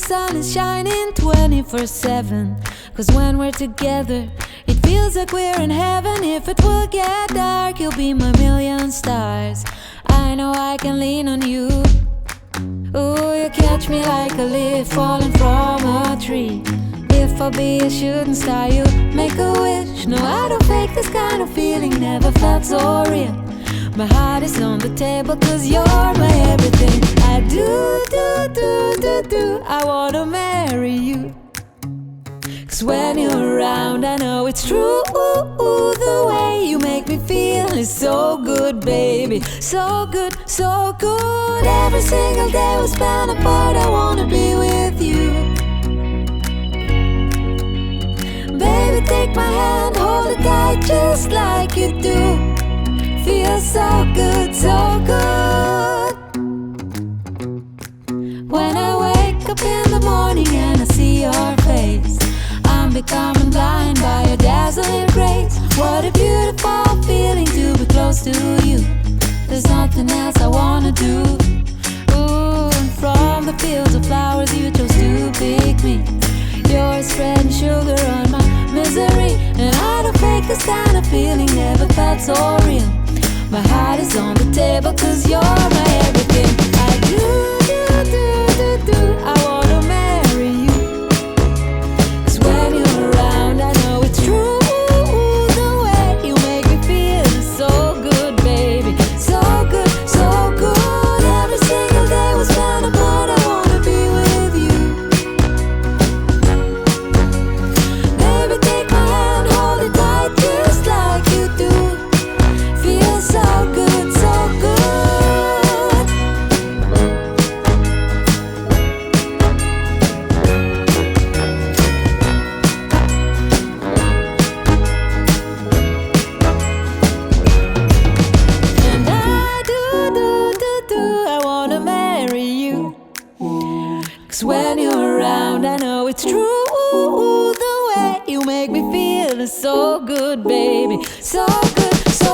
sun is shining 24/7. 'Cause when we're together, it feels like we're in heaven. If it will get dark, you'll be my million stars. I know I can lean on you. Ooh, you catch me like a leaf falling from a tree. If I'll be a shooting star, you make a wish. No, I don't fake this kind of feeling, never felt so real. My heart is on the table 'cause you're my everything. I do, I wanna marry you. 'Cause when you're around, I know it's true. The way you make me feel is so good, baby. So good, so good. Every single day we spend apart, I wanna be with you. Baby, take my hand, hold it tight just like you do. Feels so good, so good. When I wake up in the morning and I see your face, I'm becoming blind by your dazzling grace. What a beautiful feeling to be close to you. There's nothing else I wanna do. Ooh, and from the fields of flowers you chose to pick me. You're spreading sugar on my misery, and I don't fake this kind of feeling, never felt so real. My heart is on the table 'cause you're my everything. I do, I wanna marry you. 'Cause when you're around, I know it's true. The way you make me feel is so good, baby. So good, so good. Every single day we spend apart, I wanna be with you. Baby, take my hand, hold it tight just like you do. Feels so good, so good. And I do, I wanna marry you. 'Cause when you're around, I know it's true. The way you make me feel is so good, baby. So good, so